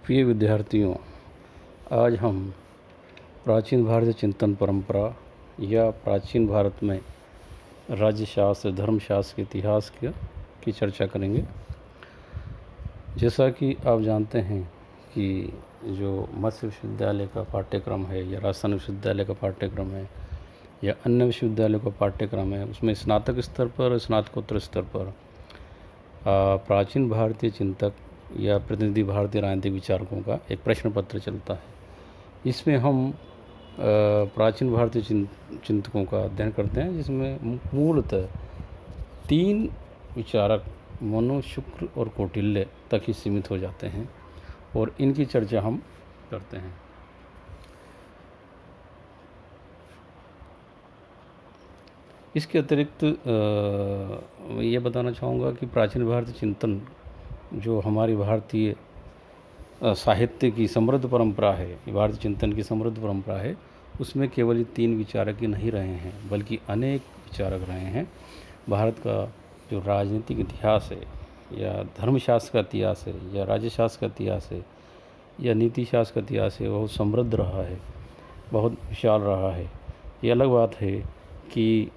प्रिय विद्यार्थियों, आज हम प्राचीन भारतीय चिंतन परंपरा या प्राचीन भारत में राज्यशास्त्र, धर्मशास्त्र के इतिहास की चर्चा करेंगे। जैसा कि आप जानते हैं कि जो मत्स्य विश्वविद्यालय का पाठ्यक्रम है या राजस्थान विश्वविद्यालय का पाठ्यक्रम है या अन्य विश्वविद्यालयों का पाठ्यक्रम है, उसमें स्नातक स्तर पर, स्नातकोत्तर स्तर पर प्राचीन भारतीय चिंतक या प्रतिनिधि भारतीय राजनीतिक विचारकों का एक प्रश्न पत्र चलता है। इसमें हम प्राचीन भारतीय चिंतकों का अध्ययन करते हैं, जिसमें मूलतः 3 विचारक मनु, शुक्र और कौटिल्य तक ही सीमित हो जाते हैं और इनकी चर्चा हम करते हैं। इसके अतिरिक्त ये बताना चाहूँगा कि प्राचीन भारतीय चिंतन जो हमारी भारतीय साहित्य की समृद्ध परंपरा है, भारतीय चिंतन की समृद्ध परंपरा है, उसमें केवल ये 3 विचारक ही नहीं रहे हैं, बल्कि अनेक विचारक रहे हैं। भारत का जो राजनीतिक इतिहास है या धर्मशास्त्र का इतिहास है या राज्यशास्त्र का इतिहास है या नीति शास्त्र का इतिहास है, बहुत समृद्ध रहा है, बहुत विशाल रहा है। ये अलग बात है कि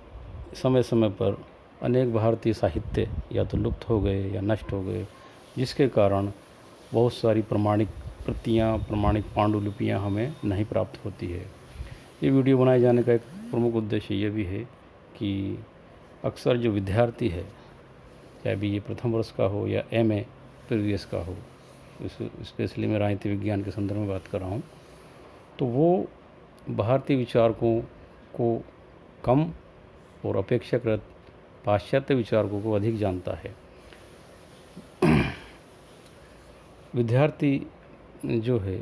समय समय पर अनेक भारतीय साहित्य या तो लुप्त हो गए या नष्ट हो गए, जिसके कारण बहुत सारी प्रमाणिक प्रतियाँ, प्रमाणिक पांडुलिपियाँ हमें नहीं प्राप्त होती है। ये वीडियो बनाए जाने का एक प्रमुख उद्देश्य ये भी है कि अक्सर जो विद्यार्थी है, चाहे भी ये प्रथम वर्ष का हो या MA प्रीवियस का हो, स्पेशली मैं राजनीति विज्ञान के संदर्भ में बात कर रहा हूँ, तो वो भारतीय विचारकों को कम और अपेक्षाकृत पाश्चात्य विचारकों को अधिक जानता है। विद्यार्थी जो है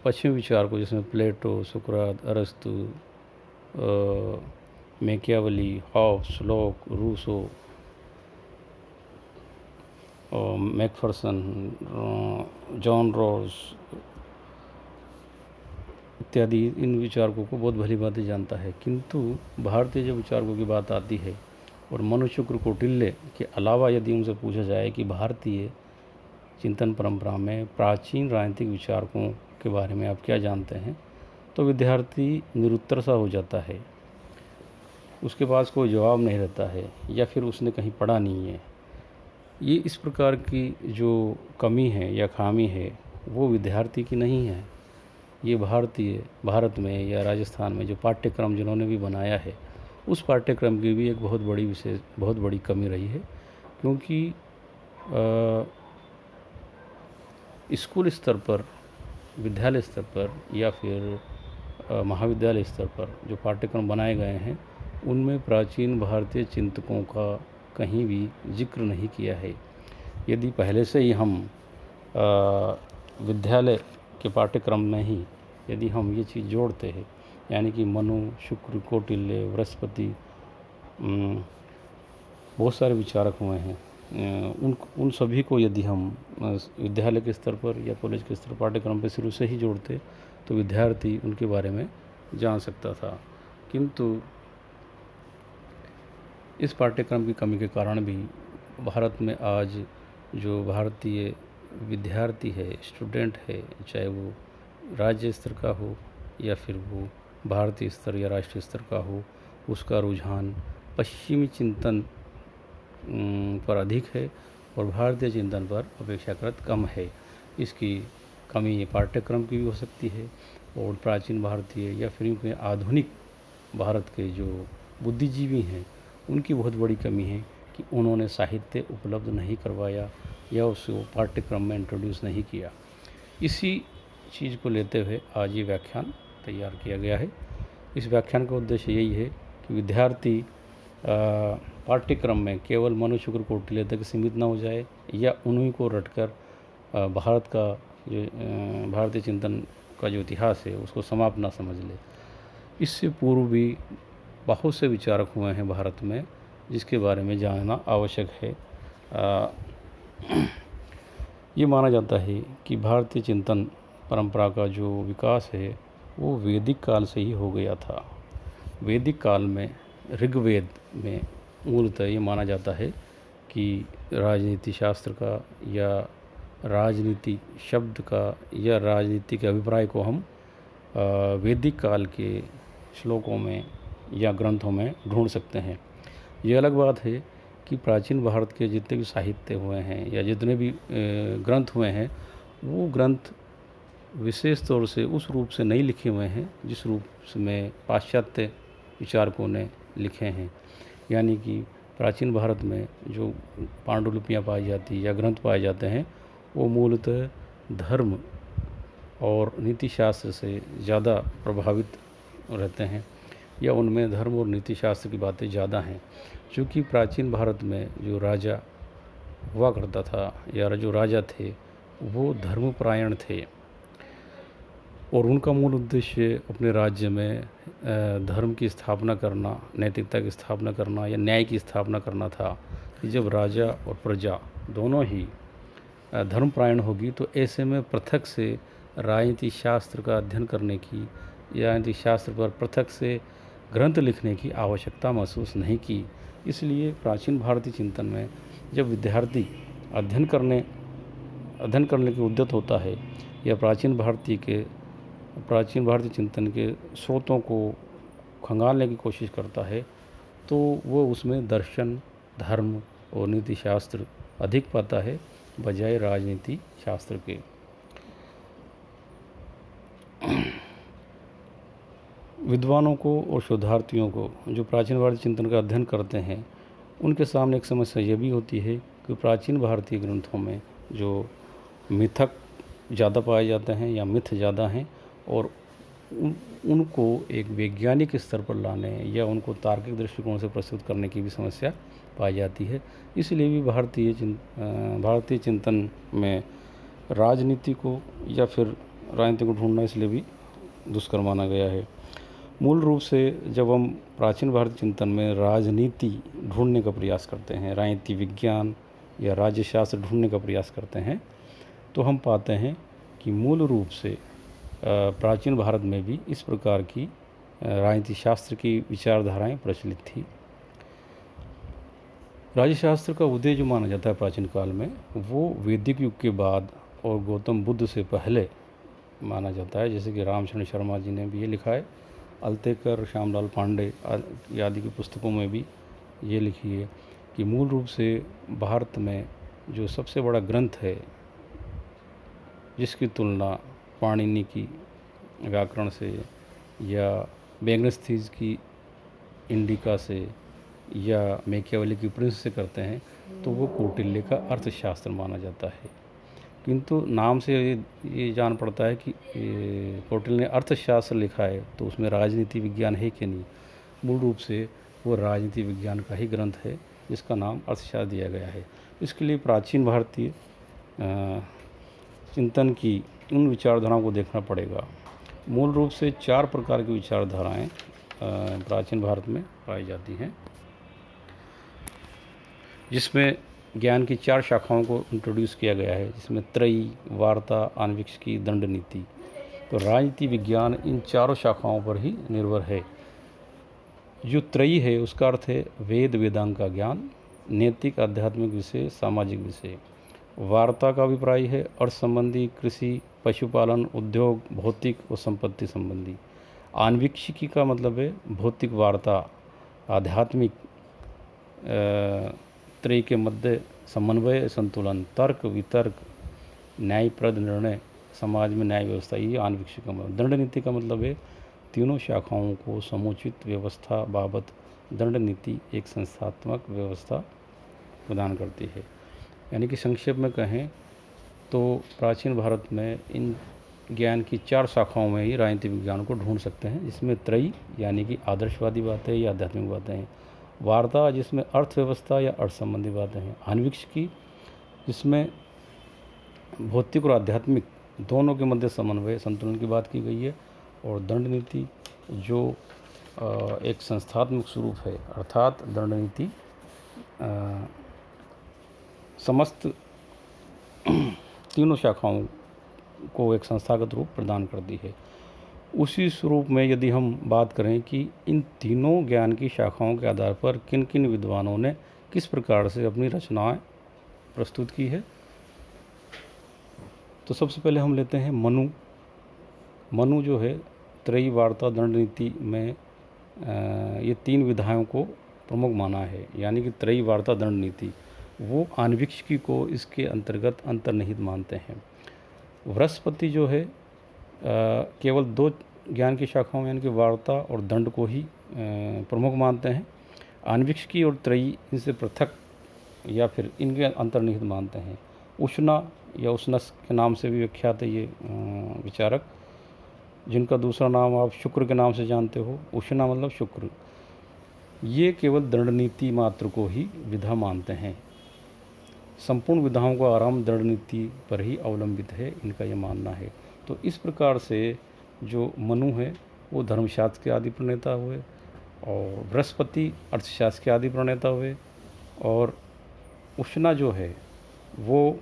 पश्चिमी विचारकों, जिसमें प्लेटो, सुकरात, अरस्तु, Machiavelli, Hobbes, Locke, Rousseau, Macpherson, John Ross इत्यादि इन विचारकों को बहुत भली भांति जानता है। किंतु भारतीय जो विचारकों की बात आती है और मनु, शुक्र, कौटिल्य के अलावा यदि उनसे पूछा जाए कि भारतीय चिंतन परंपरा में प्राचीन राजनीतिक विचारकों के बारे में आप क्या जानते हैं, तो विद्यार्थी निरुत्तर सा हो जाता है। उसके पास कोई जवाब नहीं रहता है या फिर उसने कहीं पढ़ा नहीं है। ये इस प्रकार की जो कमी है या खामी है, वो विद्यार्थी की नहीं है। ये भारत में या राजस्थान में जो पाठ्यक्रम जिन्होंने भी बनाया है, उस पाठ्यक्रम की भी एक बहुत बड़ी कमी रही है। क्योंकि स्कूल स्तर पर, विद्यालय स्तर पर या फिर महाविद्यालय स्तर पर जो पाठ्यक्रम बनाए गए हैं, उनमें प्राचीन भारतीय चिंतकों का कहीं भी जिक्र नहीं किया है। यदि पहले से ही हम विद्यालय के पाठ्यक्रम में ही यदि हम ये चीज़ जोड़ते हैं, यानी कि मनु, शुक्र, कौटिल्य, बृहस्पति, बहुत सारे विचारक हुए हैं, उन सभी को यदि हम विद्यालय के स्तर पर या कॉलेज के स्तर पर पाठ्यक्रम पर शुरू से ही जोड़ते, तो विद्यार्थी उनके बारे में जान सकता था। किंतु इस पाठ्यक्रम की कमी के कारण भी भारत में आज जो भारतीय विद्यार्थी है, स्टूडेंट है, चाहे वो राज्य स्तर का हो या फिर वो भारतीय स्तर या राष्ट्रीय स्तर का हो, उसका रुझान पश्चिमी चिंतन पर अधिक है और भारतीय चिंतन पर अपेक्षाकृत कम है। इसकी कमी पाठ्यक्रम की भी हो सकती है और प्राचीन भारतीय या फिर आधुनिक भारत के जो बुद्धिजीवी हैं, उनकी बहुत बड़ी कमी है कि उन्होंने साहित्य उपलब्ध नहीं करवाया या उसको पाठ्यक्रम में इंट्रोड्यूस नहीं किया। इसी चीज़ को लेते हुए आज ये व्याख्यान तैयार किया गया है। इस व्याख्यान का उद्देश्य यही है कि विद्यार्थी पाठ्यक्रम में केवल मनु, शुक्र, कौटिल्य तक सीमित ना हो जाए या उन्हीं को रटकर भारत का जो भारतीय चिंतन का जो इतिहास है उसको समाप्त ना समझ ले। इससे पूर्व भी बहुत से विचारक हुए हैं भारत में, जिसके बारे में जानना आवश्यक है। ये माना जाता है कि भारतीय चिंतन परंपरा का जो विकास है वो वैदिक काल से ही हो गया था। वैदिक काल में ऋग्वेद में मूलतः ये माना जाता है कि राजनीति शास्त्र का या राजनीति शब्द का या राजनीति के अभिप्राय को हम वैदिक काल के श्लोकों में या ग्रंथों में ढूंढ सकते हैं। ये अलग बात है कि प्राचीन भारत के जितने भी साहित्य हुए हैं या जितने भी ग्रंथ हुए हैं, वो ग्रंथ विशेष तौर से उस रूप से नहीं लिखे हुए हैं जिस रूप में पाश्चात्य विचारकों ने लिखे हैं। यानी कि प्राचीन भारत में जो पांडुलिपियाँ पाई जाती या ग्रंथ पाए जाते हैं, वो मूलतः धर्म और नीति शास्त्र से ज़्यादा प्रभावित रहते हैं, या उनमें धर्म और नीति शास्त्र की बातें ज़्यादा हैं। क्योंकि प्राचीन भारत में जो राजा हुआ करता था या जो राजा थे वो धर्मपरायण थे, और उनका मूल उद्देश्य अपने राज्य में धर्म की स्थापना करना, नैतिकता की स्थापना करना या न्याय की स्थापना करना था। कि जब राजा और प्रजा दोनों ही धर्मपरायण होगी तो ऐसे में पृथक से राजनीति शास्त्र का अध्ययन करने की या राजनीति शास्त्र पर पृथक से ग्रंथ लिखने की आवश्यकता महसूस नहीं की। इसलिए प्राचीन भारतीय चिंतन में जब विद्यार्थी अध्ययन करने के उद्यत होता है या प्राचीन भारतीय चिंतन के स्रोतों को खंगालने की कोशिश करता है, तो वो उसमें दर्शन, धर्म और नीति शास्त्र अधिक पाता है बजाय राजनीति शास्त्र के। विद्वानों को और शोधार्थियों को जो प्राचीन भारतीय चिंतन का अध्ययन करते हैं, उनके सामने एक समस्या यह भी होती है कि प्राचीन भारतीय ग्रंथों में जो मिथक ज़्यादा पाए जाते हैं या मिथ ज़्यादा हैं, और उनको एक वैज्ञानिक स्तर पर लाने या उनको तार्किक दृष्टिकोण से प्रस्तुत करने की भी समस्या पाई जाती है। इसलिए भी भारतीय चिंतन में राजनीति को या फिर राजनीति को ढूंढना इसलिए भी दुष्कर माना गया है। मूल रूप से जब हम प्राचीन भारतीय चिंतन में राजनीति ढूंढने का प्रयास करते हैं, राजनीति विज्ञान या राज्यशास्त्र ढूंढने का प्रयास करते हैं, तो हम पाते हैं कि मूल रूप से प्राचीन भारत में भी इस प्रकार की राजनीति शास्त्र की विचारधाराएं प्रचलित थी। राज्यशास्त्र का उदय जो माना जाता है प्राचीन काल में, वो वैदिक युग के बाद और गौतम बुद्ध से पहले माना जाता है। जैसे कि रामचरण शर्मा जी ने भी ये लिखा है, अल्तेकर, श्यामलाल पांडे आदि की पुस्तकों में भी ये लिखी है कि मूल रूप से भारत में जो सबसे बड़ा ग्रंथ है जिसकी तुलना पाणिनि की व्याकरण से या मैग्नेस्थीज की इंडिका से या मैकियावेली की प्रिंस से करते हैं, तो वो कौटिल्य का अर्थशास्त्र माना जाता है। किंतु नाम से ये जान पड़ता है कि कौटिल्य ने अर्थशास्त्र लिखा है, तो उसमें राजनीति विज्ञान है कि नहीं। मूल रूप से वो राजनीति विज्ञान का ही ग्रंथ है जिसका नाम अर्थशास्त्र दिया गया है। इसके लिए प्राचीन भारतीय चिंतन की उन विचारधाराओं को देखना पड़ेगा। मूल रूप से 4 प्रकार की विचारधाराएं प्राचीन भारत में पाई जाती हैं, जिसमें ज्ञान की 4 शाखाओं को इंट्रोड्यूस किया गया है, जिसमें त्रयी, वार्ता, आन्वीक्षिकी, दंड नीति। तो राजनीति विज्ञान इन 4 शाखाओं पर ही निर्भर है। जो त्रयी है उसका अर्थ है वेद वेदांग का ज्ञान, नैतिक आध्यात्मिक विषय, सामाजिक विषय। वार्ता का अभिप्राय है अर्थ संबंधी, कृषि, पशुपालन, उद्योग, भौतिक और संपत्ति संबंधी। आन्वीक्षिकी का मतलब है भौतिक वार्ता, आध्यात्मिक, त्रय के मध्य समन्वय, संतुलन, तर्क वितर्क, न्यायप्रद निर्णय, समाज में न्याय व्यवस्था, ये आन्वीक्षिक का मतलब। दंड नीति का मतलब है तीनों शाखाओं को समुचित व्यवस्था बाबत दंड नीति एक संस्थात्मक व्यवस्था प्रदान करती है। यानी कि संक्षेप में कहें तो प्राचीन भारत में इन ज्ञान की 4 शाखाओं में ही राजनीतिक विज्ञान को ढूंढ सकते हैं, जिसमें त्रयी यानी कि आदर्शवादी बातें या आध्यात्मिक बातें हैं, वार्ता जिसमें अर्थव्यवस्था या अर्थ संबंधी बातें हैं, आन्वीक्षिकी जिसमें भौतिक और आध्यात्मिक दोनों के मध्य समन्वय संतुलन की बात की गई है, और दंड नीति जो एक संस्थात्मक स्वरूप है, अर्थात दंड नीति समस्त तीनों शाखाओं को एक संस्थागत रूप प्रदान करती है। उसी स्वरूप में यदि हम बात करें कि इन तीनों ज्ञान की शाखाओं के आधार पर किन किन विद्वानों ने किस प्रकार से अपनी रचनाएं प्रस्तुत की है, तो सबसे पहले हम लेते हैं मनु। मनु जो है त्रयी वार्ता दंड नीति में ये 3 विधाओं को प्रमुख माना है, यानी कि त्रयी वार्ता दंड नीति। वो आन्वीक्षिकी को इसके अंतर्गत अंतर्निहित मानते हैं। बृहस्पति जो है केवल 2 ज्ञान की शाखाओं यानी कि वार्ता और दंड को ही प्रमुख मानते हैं। आन्वीक्षिकी और त्रयी इनसे पृथक या फिर इनके अंतर्निहित मानते हैं। उष्णा या उष्णस के नाम से भी विख्यात है ये विचारक, जिनका दूसरा नाम आप शुक्र के नाम से जानते हो। उष्णा मतलब शुक्र। ये केवल दंड नीति मात्र को ही विधा मानते हैं। संपूर्ण विधाओं का आरंभ दंड नीति पर ही अवलंबित है, इनका यह मानना है। तो इस प्रकार से जो मनु है वो धर्मशास्त्र के आदि प्रणेता हुए, और बृहस्पति अर्थशास्त्र के आदि प्रणेता हुए, और उष्णा जो है वो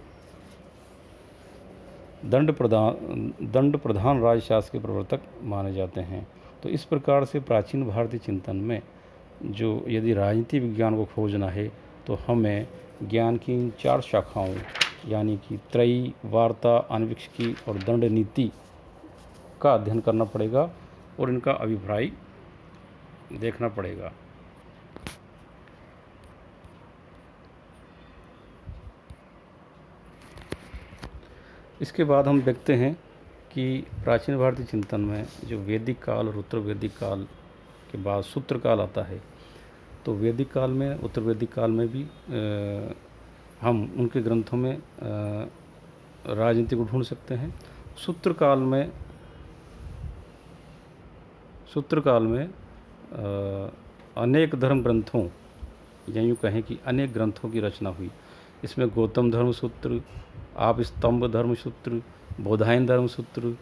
दंड प्रधान राजशास्त्र के प्रवर्तक माने जाते हैं। तो इस प्रकार से प्राचीन भारतीय चिंतन में जो यदि राजनीति विज्ञान को खोजना है तो हमें ज्ञान की इन 4 शाखाओं यानी कि त्रयी, वार्ता, आन्वीक्षिकी और दंड नीति का अध्ययन करना पड़ेगा और इनका अभिप्राय देखना पड़ेगा। इसके बाद हम देखते हैं कि प्राचीन भारतीय चिंतन में जो वैदिक काल और उत्तर वैदिक काल के बाद सूत्र काल आता है, तो वैदिक काल में, उत्तर वैदिक काल में भी हम उनके ग्रंथों में राजनीति को ढूंढ सकते हैं। सूत्र काल में अनेक धर्म ग्रंथों या यूँ कहें कि अनेक ग्रंथों की रचना हुई। इसमें गौतम धर्म सूत्र, आप स्तंभ धर्म सूत्र, बौधायन धर्म सूत्र,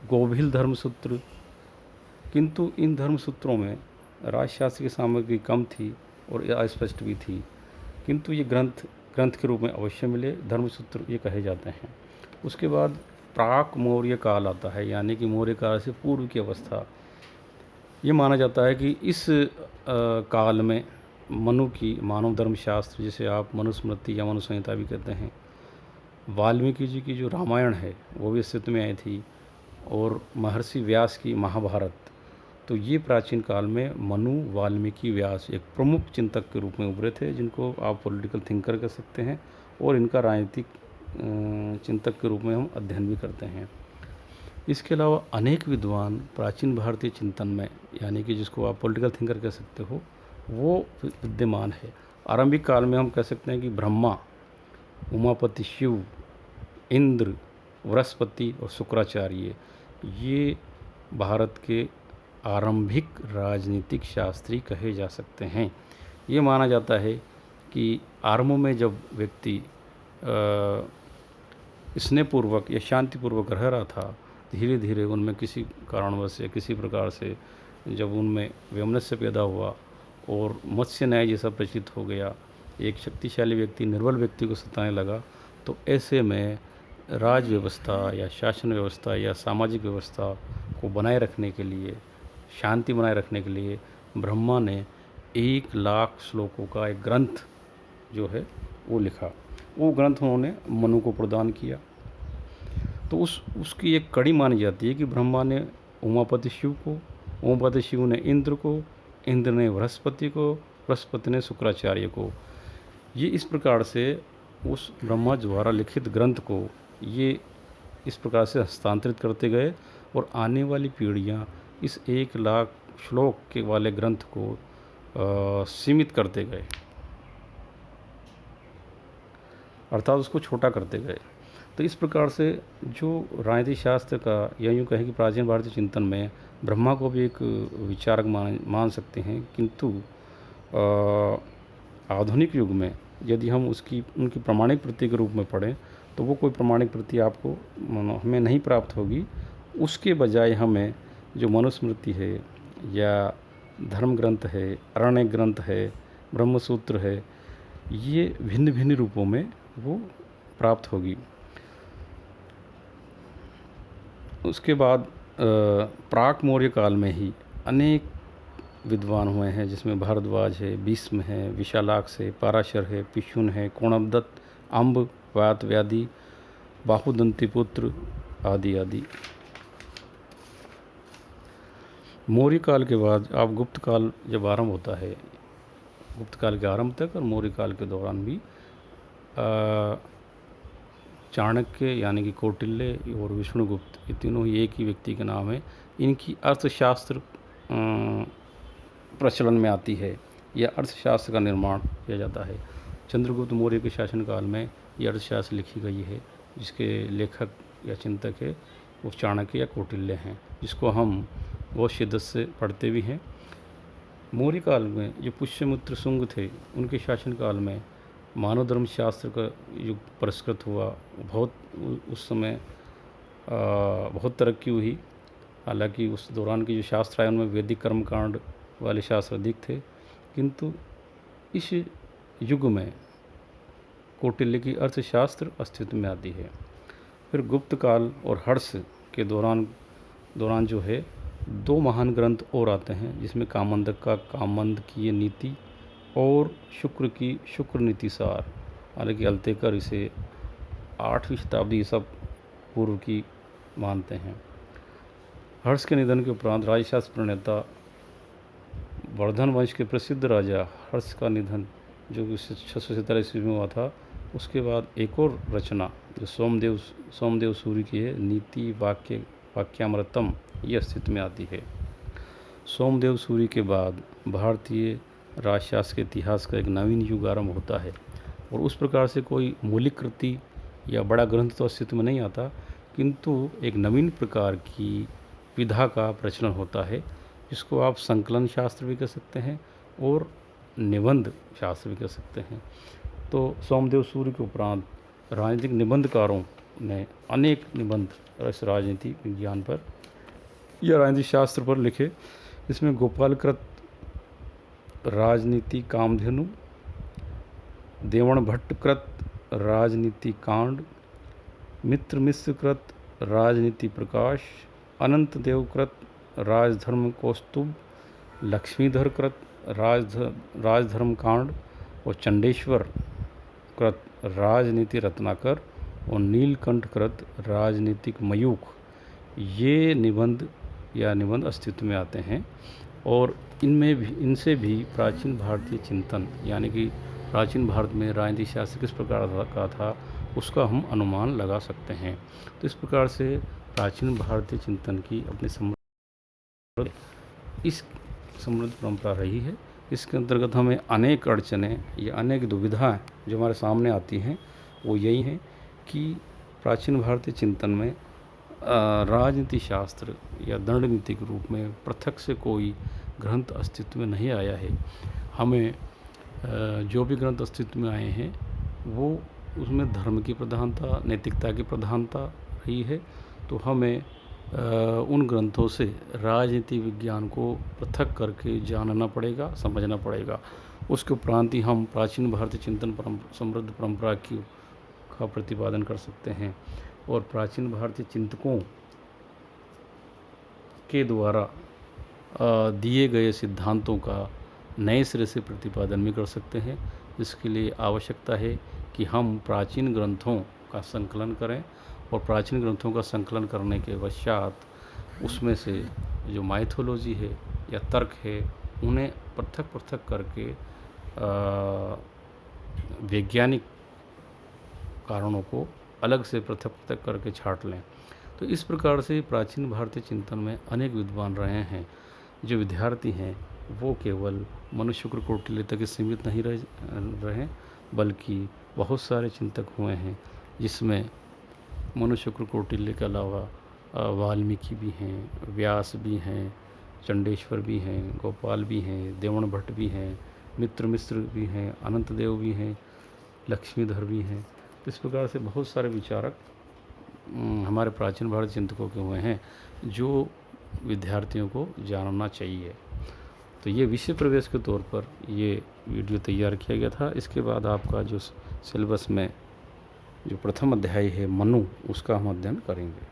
गोभिल धर्म सूत्र। किंतु इन धर्म सूत्रों में राजशास्त्र की सामग्री कम थी और अस्पष्ट भी थी, किंतु ये ग्रंथ के रूप में अवश्य मिले, धर्मसूत्र ये कहे जाते हैं। उसके बाद प्राक मौर्य काल आता है, यानी कि मौर्य काल से पूर्व की अवस्था। ये माना जाता है कि इस काल में मनु की मानव धर्मशास्त्र, जिसे आप मनुस्मृति या मनुसंहिता भी कहते हैं, वाल्मीकि जी की जो रामायण है वो भी अस्तित्व में आई थी, और महर्षि व्यास की महाभारत। तो ये प्राचीन काल में मनु, वाल्मीकि, व्यास एक प्रमुख चिंतक के रूप में उभरे थे, जिनको आप पॉलिटिकल थिंकर कह सकते हैं, और इनका राजनीतिक चिंतक के रूप में हम अध्ययन भी करते हैं। इसके अलावा अनेक विद्वान प्राचीन भारतीय चिंतन में, यानी कि जिसको आप पॉलिटिकल थिंकर कह सकते हो, वो विद्यमान है। आरंभिक काल में हम कह सकते हैं कि ब्रह्मा, उमापति शिव, इंद्र, बृहस्पति और शुक्राचार्य ये भारत के आरंभिक राजनीतिक शास्त्री कहे जा सकते हैं। ये माना जाता है कि आरंभ में जब व्यक्ति स्नेहपूर्वक या शांतिपूर्वक रह रहा था, धीरे धीरे उनमें किसी कारणवश या किसी प्रकार से जब उनमें वैमनस्य पैदा हुआ और मत्स्य न्याय जैसा प्रचलित हो गया, एक शक्तिशाली व्यक्ति निर्बल व्यक्ति को सताने लगा, तो ऐसे में राज व्यवस्था या शासन व्यवस्था या सामाजिक व्यवस्था को बनाए रखने के लिए, शांति बनाए रखने के लिए ब्रह्मा ने 1,00,000 श्लोकों का एक ग्रंथ जो है वो लिखा। वो ग्रंथ उन्होंने मनु को प्रदान किया। तो उसकी एक कड़ी मानी जाती है कि ब्रह्मा ने उमापति शिव को, उमापति शिव ने इंद्र को, इंद्र ने बृहस्पति को, बृहस्पति ने शुक्राचार्य को। ये इस प्रकार से उस ब्रह्मा द्वारा लिखित ग्रंथ को ये इस प्रकार से हस्तांतरित करते गए, और आने वाली पीढ़ियाँ इस 1,00,000 श्लोक के वाले ग्रंथ को सीमित करते गए, अर्थात उसको छोटा करते गए। तो इस प्रकार से जो राजनीतिक शास्त्र का, या यूँ कहें कि प्राचीन भारतीय चिंतन में ब्रह्मा को भी एक विचारक मान सकते हैं, किंतु आधुनिक युग में यदि हम उनकी प्रमाणिक प्रति के रूप में पढ़ें तो वो कोई प्रमाणिक प्रति आपको हमें नहीं प्राप्त होगी। उसके बजाय हमें जो मनुस्मृति है या धर्म ग्रंथ है, अरण्य ग्रंथ है, ब्रह्मसूत्र है, ये भिन्न भिन्न रूपों में वो प्राप्त होगी। उसके बाद प्राक मौर्य काल में ही अनेक विद्वान हुए हैं, जिसमें भारद्वाज है, भीष्म है, विशालाक्ष है, पाराशर है, पिशुन है, कोणवदत्त, अम्ब, वात, व्याधि बाहुदंतीपुत्र आदि आदि। मौर्य काल के बाद अब गुप्त काल जब आरंभ होता है, गुप्त काल के आरंभ तक और मौर्य काल के दौरान भी चाणक्य यानी कि कौटिल्य और विष्णुगुप्त, ये तीनों ही एक ही व्यक्ति के नाम है। इनकी अर्थशास्त्र प्रचलन में आती है या अर्थशास्त्र का निर्माण किया जाता है। चंद्रगुप्त मौर्य के शासनकाल में ये अर्थशास्त्र लिखी गई है, जिसके लेखक या चिंतक है वो चाणक्य या कौटिल्य हैं, जिसको हम बहुत शिद्दत से पढ़ते भी हैं। मौर्य काल में जो पुष्यमित्र शुंग थे, उनके शासनकाल में मानव धर्म शास्त्र का युग पुरस्कृत हुआ। बहुत उस समय बहुत तरक्की हुई। हालांकि उस दौरान के जो शास्त्र आए उनमें वैदिक कर्मकांड वाले शास्त्र अधिक थे, किंतु इस युग में कौटिल्य की अर्थशास्त्र अस्तित्व में आती है। फिर गुप्त काल और हर्ष के दौरान जो है 2 महान ग्रंथ और आते हैं, जिसमें कामंदक का कामंदकीय नीति और शुक्र की शुक्र नीति सार। हालांकि अल्तेकर इसे 8वीं शताब्दी ईसा पूर्व की मानते हैं। हर्ष के निधन के उपरांत राजशास्त्र प्रणेता वर्धन वंश के प्रसिद्ध राजा हर्ष का निधन, जो कि 647 ईस्वी में हुआ था, उसके बाद एक और रचना जो सोमदेव सूर्य की है, नीति वाक्यामृतम, ये अस्तित्व में आती है। सोमदेव सूर्य के बाद भारतीय राजशास्त्र के इतिहास का एक नवीन युग आरंभ होता है, और उस प्रकार से कोई मौलिक कृति या बड़ा ग्रंथ तो अस्तित्व में नहीं आता, किंतु एक नवीन प्रकार की विधा का प्रचलन होता है, जिसको आप संकलन शास्त्र भी कह सकते हैं और निबंध शास्त्र भी कह सकते हैं। तो सोमदेव सूर्य के उपरांत राजनीतिक निबंधकारों ने अनेक निबंध इस राजनीति विज्ञान पर या राजनीतिक शास्त्र पर लिखे। इसमें गोपालकृत राजनीति कामधेनु, देवण भट्टकृत राजनीति कांड, मित्र मिश्रकृत राजनीति प्रकाश, अनंत देवकृत राजधर्म कौस्तुभ, लक्ष्मीधर कृत राजधर्म कांड और चंडेश्वर कृत राजनीति रत्नाकर और नीलकंठ कृत राजनीतिक मयूख, ये निबंध अस्तित्व में आते हैं। और इनसे भी प्राचीन भारतीय चिंतन, यानी कि प्राचीन भारत में राजनीतिक शास्त्र किस प्रकार का था, उसका हम अनुमान लगा सकते हैं। तो इस प्रकार से प्राचीन भारतीय चिंतन की अपनी समृद्ध परंपरा रही है। इसके अंतर्गत हमें अनेक अड़चनें या अनेक दुविधाएं जो हमारे सामने आती हैं, वो यही हैं कि प्राचीन भारतीय चिंतन में राजनीति शास्त्र या दंड नीति के रूप में पृथक से कोई ग्रंथ अस्तित्व में नहीं आया है। हमें जो भी ग्रंथ अस्तित्व में आए हैं वो उसमें धर्म की प्रधानता, नैतिकता की प्रधानता रही है। तो हमें उन ग्रंथों से राजनीति विज्ञान को पृथक करके जानना पड़ेगा, समझना पड़ेगा। उसके उपरांत ही हम प्राचीन भारतीय चिंतन समृद्ध परंपरा का प्रतिपादन कर सकते हैं और प्राचीन भारतीय चिंतकों के द्वारा दिए गए सिद्धांतों का नए सिरे से प्रतिपादन भी कर सकते हैं। इसके लिए आवश्यकता है कि हम प्राचीन ग्रंथों का संकलन करें और प्राचीन ग्रंथों का संकलन करने के पश्चात उसमें से जो माइथोलॉजी है या तर्क है, उन्हें पृथक करके वैज्ञानिक कारणों को अलग से पृथक करके छांट लें। तो इस प्रकार से प्राचीन भारतीय चिंतन में अनेक विद्वान रहे हैं। जो विद्यार्थी हैं वो केवल मनुष्य शुक्र कौटिल्य तक सीमित नहीं रहे, बल्कि बहुत सारे चिंतक हुए हैं, जिसमें मनुष्य शुक्र कौटिल्य के अलावा वाल्मीकि भी हैं, व्यास भी हैं, चंडेश्वर भी हैं, गोपाल भी हैं, देवण भट्ट भी हैं, मिश्र भी हैं, अनंत देव भी हैं, लक्ष्मीधर भी हैं। इस प्रकार से बहुत सारे विचारक हमारे प्राचीन भारत चिंतकों के हुए हैं, जो विद्यार्थियों को जानना चाहिए। तो ये विषय प्रवेश के तौर पर ये वीडियो तैयार किया गया था। इसके बाद आपका जो सिलेबस में जो प्रथम अध्याय है मनु, उसका हम अध्ययन करेंगे।